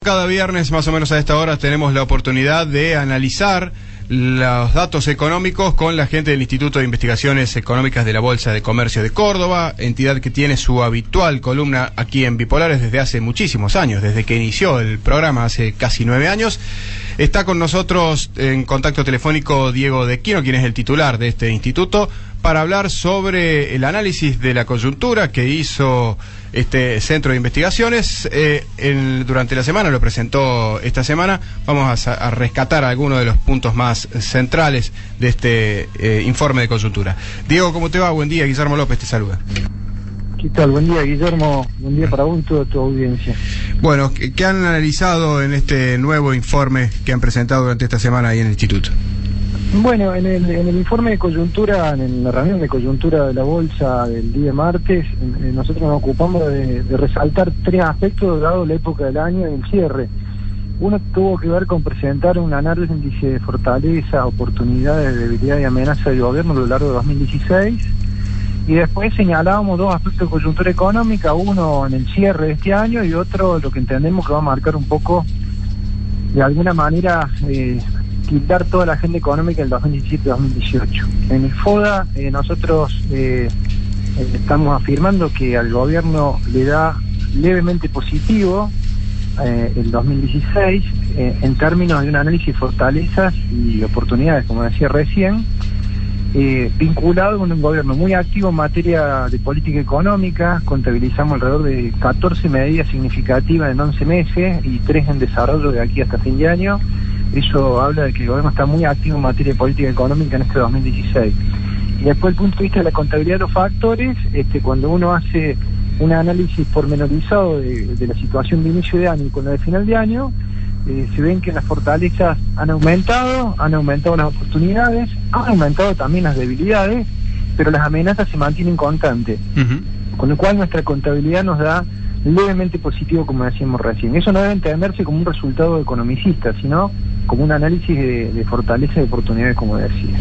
Cada viernes, más o menos a esta hora, tenemos la oportunidad de analizar los datos económicos con la gente del Instituto de Investigaciones Económicas de la Bolsa de Comercio de Córdoba, entidad que tiene su habitual columna aquí en Bipolares desde hace muchísimos años, desde que inició el programa hace casi 9 años. Está con nosotros en contacto telefónico Diego De Quino, quien es el titular de este instituto, para hablar sobre el análisis de la coyuntura que hizo este centro de investigaciones. Durante la semana, lo presentó esta semana. Vamos a rescatar algunos de los puntos más centrales de este informe de coyuntura. Diego, ¿cómo te va? Buen día, Guillermo López te saluda. ¿Qué tal? Buen día, Guillermo. Buen día para vos y toda tu audiencia. Bueno, ¿qué han analizado en este nuevo informe que han presentado durante esta semana ahí en el instituto? Bueno, en el informe de coyuntura, en la reunión de coyuntura de la Bolsa del día martes, nosotros nos ocupamos de resaltar 3 aspectos dado la época del año y el cierre. Uno tuvo que ver con presentar un análisis de fortaleza, oportunidades, debilidad y amenaza del gobierno a lo largo de 2016. Y después señalábamos 2 aspectos de coyuntura económica, uno en el cierre de este año y otro lo que entendemos que va a marcar un poco, de alguna manera, quitar toda la agenda económica del 2017-2018. En el FODA nosotros estamos afirmando que al gobierno le da levemente positivo el 2016 en términos de un análisis de fortalezas y oportunidades, como decía recién, vinculado con un gobierno muy activo en materia de política económica. Contabilizamos alrededor de 14 medidas significativas en 11 meses y 3 en desarrollo de aquí hasta fin de año. Eso habla de que el gobierno está muy activo en materia de política económica en este 2016. Y después, desde el punto de vista de la contabilidad de los factores, cuando uno hace un análisis pormenorizado de la situación de inicio de año y con la de final de año, se ven que las fortalezas han aumentado las oportunidades, han aumentado también las debilidades, pero las amenazas se mantienen constantes. Con lo cual nuestra contabilidad nos da levemente positivo, como decíamos recién. Eso no debe entenderse como un resultado economicista, sino como un análisis de fortaleza y oportunidades, como decía.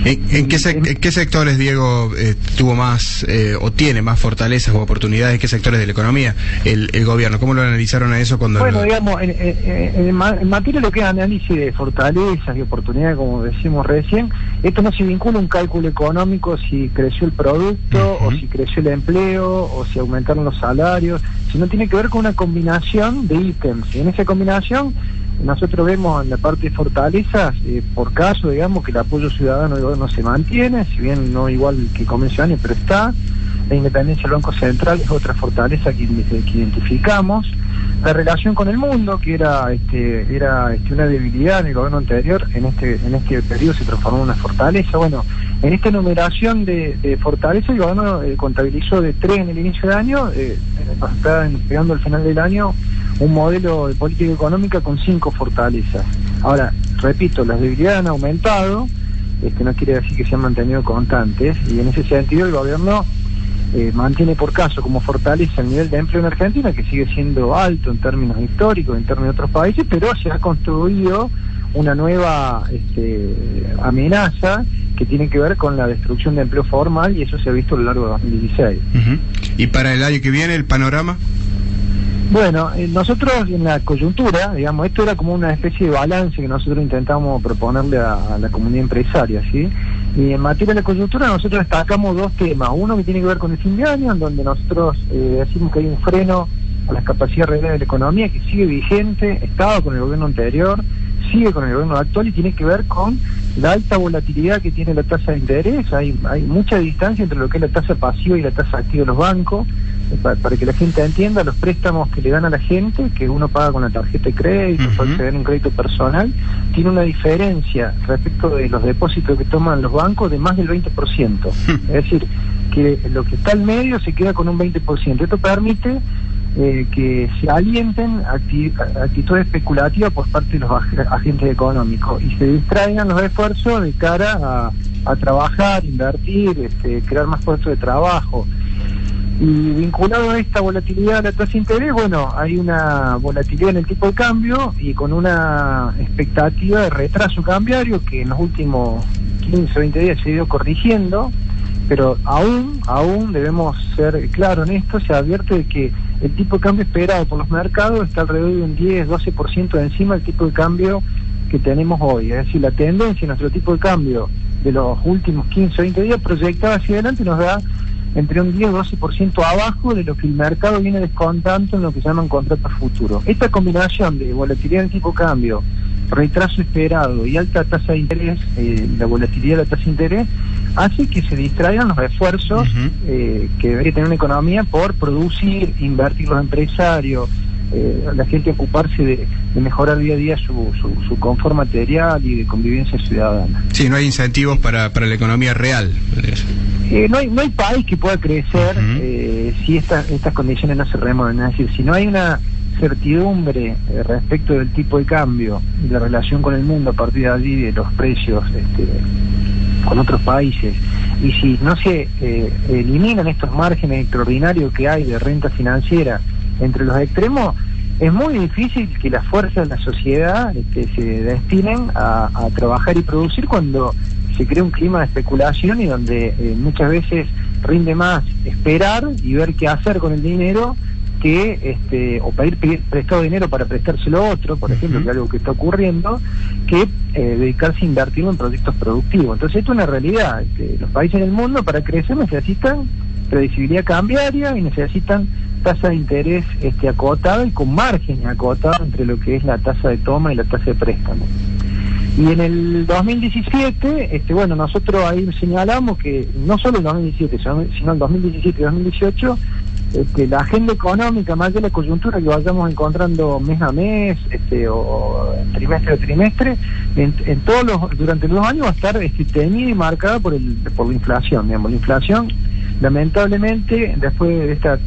¿En qué sectores, Diego, tuvo más o tiene más fortalezas o oportunidades? ¿En qué sectores de la economía el gobierno? ¿Cómo lo analizaron a eso cuando...? Bueno, digamos, en materia de lo que es análisis de fortalezas y oportunidades, como decimos recién, esto no se vincula a un cálculo económico si creció el producto, o si creció el empleo, o si aumentaron los salarios, sino tiene que ver con una combinación de ítems. Y en esa combinación nosotros vemos en la parte de fortalezas, por caso, digamos, que el apoyo ciudadano no se mantiene, si bien no igual que comienzo de año, pero está. La independencia del Banco Central es otra fortaleza que identificamos. La relación con el mundo, que era una debilidad en el gobierno anterior, en este periodo se transformó en una fortaleza. Bueno, en esta enumeración de fortaleza, el gobierno contabilizó de 3 en el inicio de año, está llegando al final del año un modelo de política económica con 5 fortalezas. Ahora, repito, las debilidades han aumentado, no quiere decir que se han mantenido constantes, y en ese sentido el gobierno mantiene por caso como fortaleza el nivel de empleo en Argentina, que sigue siendo alto en términos históricos, en términos de otros países, pero se ha construido una nueva amenaza que tiene que ver con la destrucción de empleo formal, y eso se ha visto a lo largo de 2016. ¿Y para el año que viene el panorama? Bueno, nosotros en la coyuntura, digamos, esto era como una especie de balance que nosotros intentamos proponerle a la comunidad empresaria, ¿sí? Y en materia de la coyuntura nosotros destacamos 2 temas. Uno que tiene que ver con el fin de año, en donde nosotros decimos que hay un freno a las capacidades reales de la economía que sigue vigente, estaba con el gobierno anterior, sigue con el gobierno actual, y tiene que ver con la alta volatilidad que tiene la tasa de interés. Hay mucha distancia entre lo que es la tasa pasiva y la tasa activa de los bancos. Para que la gente entienda, los préstamos que le dan a la gente, que uno paga con la tarjeta de crédito, puede acceder a un crédito personal, tiene una diferencia respecto de los depósitos que toman los bancos de más del 20%. Es decir, que lo que está al medio se queda con un 20%. Esto permite que se alienten actitudes especulativas por parte de los agentes económicos y se distraigan los esfuerzos de cara a trabajar, invertir, crear más puestos de trabajo. Y vinculado a esta volatilidad de la tasa de interés, bueno, hay una volatilidad en el tipo de cambio y con una expectativa de retraso cambiario que en los últimos 15 o 20 días se ha ido corrigiendo, pero aún debemos ser claros en esto. Se advierte de que el tipo de cambio esperado por los mercados está alrededor de un 10-12% encima del tipo de cambio que tenemos hoy. Es decir, la tendencia en nuestro tipo de cambio de los últimos 15 o 20 días proyectada hacia adelante nos da entre un 10-12% abajo de lo que el mercado viene descontando en lo que se llaman contratos futuros. Esta combinación de volatilidad del tipo de cambio, retraso esperado y alta tasa de interés, la volatilidad de la tasa de interés, hace que se distraigan los esfuerzos que debería tener una economía por producir, invertir los empresarios, la gente ocuparse de mejorar día a día su confort material y de convivencia ciudadana. Sí, no hay incentivos para la economía real. No hay país que pueda crecer si estas condiciones no se remueven. Es decir, si no hay una certidumbre respecto del tipo de cambio y la relación con el mundo a partir de allí, de los precios con otros países, y si no se eliminan estos márgenes extraordinarios que hay de renta financiera entre los extremos, es muy difícil que las fuerzas de la sociedad se destinen a trabajar y producir cuando se crea un clima de especulación y donde muchas veces rinde más esperar y ver qué hacer con el dinero que o pedir prestado dinero para prestárselo a otro, por ejemplo, que es algo que está ocurriendo, que dedicarse a invertirlo en proyectos productivos. Entonces esto es una realidad. Los países del mundo para crecer necesitan predecibilidad cambiaria y necesitan tasa de interés acotada y con margen acotado entre lo que es la tasa de toma y la tasa de préstamo. Y en el 2017, nosotros ahí señalamos que no solo el 2017, sino el 2017 y 2018, la agenda económica, más de la coyuntura que vayamos encontrando mes a mes, o trimestre a trimestre, durante los años va a estar tenida y marcada por la inflación. Digamos, la inflación, lamentablemente, después de estas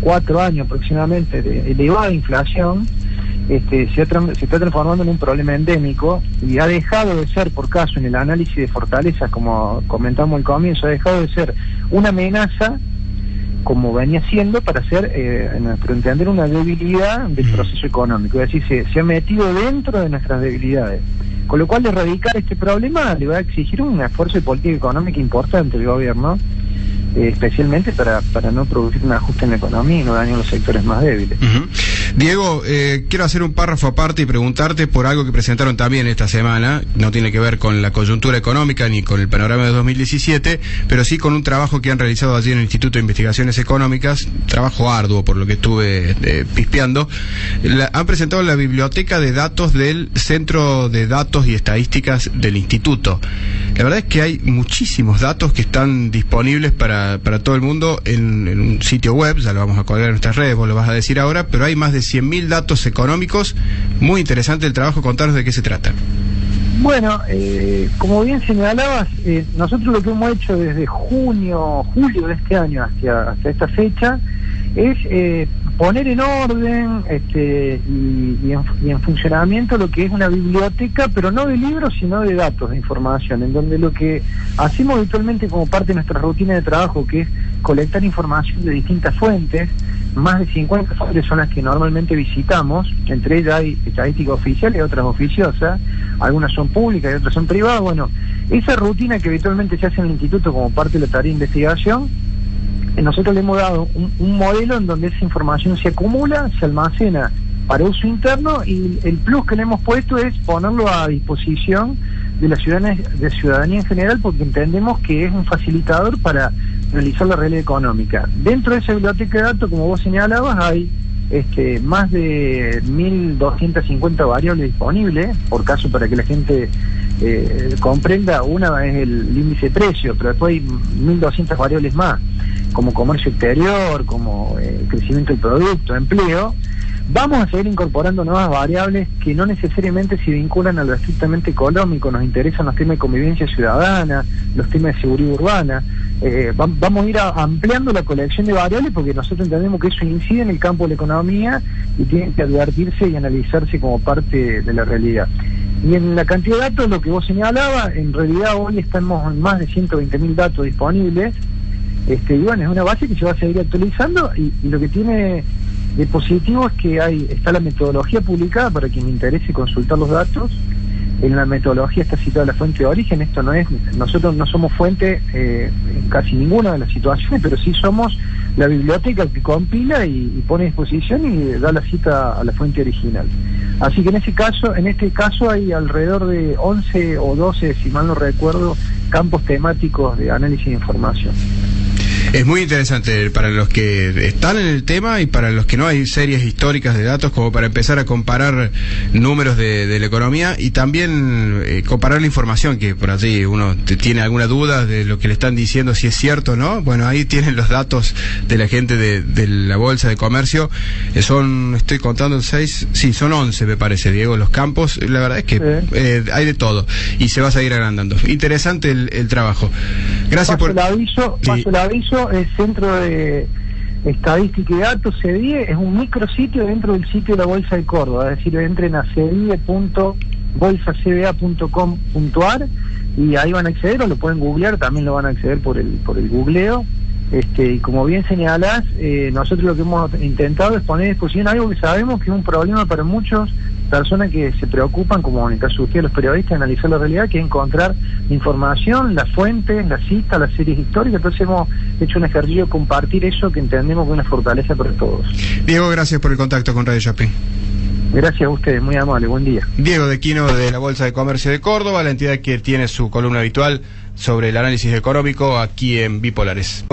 4 años aproximadamente de elevada inflación, se está transformando en un problema endémico y ha dejado de ser, por caso en el análisis de fortalezas, como comentamos al comienzo, ha dejado de ser una amenaza como venía siendo para ser, en nuestro entender, una debilidad del proceso económico. Es decir, se ha metido dentro de nuestras debilidades. Con lo cual, erradicar este problema le va a exigir un esfuerzo de política económica importante del gobierno, especialmente para no producir un ajuste en la economía y no dañar los sectores más débiles. Diego, quiero hacer un párrafo aparte y preguntarte por algo que presentaron también esta semana. No tiene que ver con la coyuntura económica ni con el panorama de 2017, pero sí con un trabajo que han realizado allí en el Instituto de Investigaciones Económicas, trabajo arduo por lo que estuve pispeando. Han presentado la biblioteca de datos del Centro de Datos y Estadísticas del Instituto. La verdad es que hay muchísimos datos que están disponibles para todo el mundo en un sitio web, ya lo vamos a colgar en nuestras redes, vos lo vas a decir ahora, pero hay más de 100.000 datos económicos. Muy interesante el trabajo, contanos de qué se trata. Bueno, como bien señalabas, nosotros lo que hemos hecho desde julio de este año hasta esta fecha es poner en orden y en funcionamiento lo que es una biblioteca, pero no de libros, sino de datos, de información, en donde lo que hacemos habitualmente como parte de nuestra rutina de trabajo, que es colectar información de distintas fuentes, más de 50 fuentes son las que normalmente visitamos, entre ellas hay estadísticas oficiales y otras oficiosas, algunas son públicas y otras son privadas. Bueno, esa rutina que habitualmente se hace en el instituto como parte de la tarea de investigación, nosotros le hemos dado un modelo en donde esa información se acumula, se almacena para uso interno, y el plus que le hemos puesto es ponerlo a disposición de la ciudadanía en general, porque entendemos que es un facilitador para realizar la realidad económica. Dentro de esa biblioteca de datos, como vos señalabas, hay más de 1.250 variables disponibles, por caso, para que la gente comprenda. Una es el índice de precio, pero después hay 1.200 variables más, como comercio exterior, como crecimiento del producto, empleo. Vamos a seguir incorporando nuevas variables que no necesariamente se vinculan a lo estrictamente económico. Nos interesan los temas de convivencia ciudadana, los temas de seguridad urbana. Vamos a ir ampliando la colección de variables, porque nosotros entendemos que eso incide en el campo de la economía y tiene que advertirse y analizarse como parte de la realidad. Y en la cantidad de datos, lo que vos señalabas, en realidad hoy estamos en más de 120.000 datos disponibles, y bueno, es una base que se va a seguir actualizando, y lo que tiene de positivo es que está la metodología publicada para quien le interese consultar los datos. En la metodología está citada la fuente de origen. Nosotros no somos fuente en casi ninguna de las situaciones, pero sí somos la biblioteca que compila y pone a disposición y da la cita a la fuente original. Así que en este caso hay alrededor de 11 o 12, si mal no recuerdo, campos temáticos de análisis de información. Es muy interesante para los que están en el tema y para los que no. Hay series históricas de datos como para empezar a comparar números de la economía y también comparar la información, que por allí uno tiene alguna duda de lo que le están diciendo, si es cierto o no. Bueno, ahí tienen los datos de la gente de la Bolsa de Comercio. Estoy contando 6, sí, son 11 me parece, Diego, los campos. La verdad es que hay de todo y se va a seguir agrandando. Interesante el trabajo. Gracias por... Paso el aviso. El Centro de Estadística y Datos, CEDIE, es un micrositio dentro del sitio de la Bolsa de Córdoba. Es decir, entren a cedie.bolsacba.com.ar y ahí van a acceder, o lo pueden googlear, también lo van a acceder por el googleo. Y como bien señalás, nosotros lo que hemos intentado es poner a disposición algo que sabemos que es un problema para muchas personas que se preocupan, como en el caso de ustedes, los periodistas, de analizar la realidad, que es encontrar información, las fuentes, las citas, las series históricas. Entonces hemos hecho un ejercicio de compartir eso que entendemos que es una fortaleza para todos. Diego, gracias por el contacto con Radio Shopping. Gracias a ustedes, muy amable, buen día. Diego de Quino, de la Bolsa de Comercio de Córdoba, la entidad que tiene su columna habitual sobre el análisis económico aquí en Bipolares.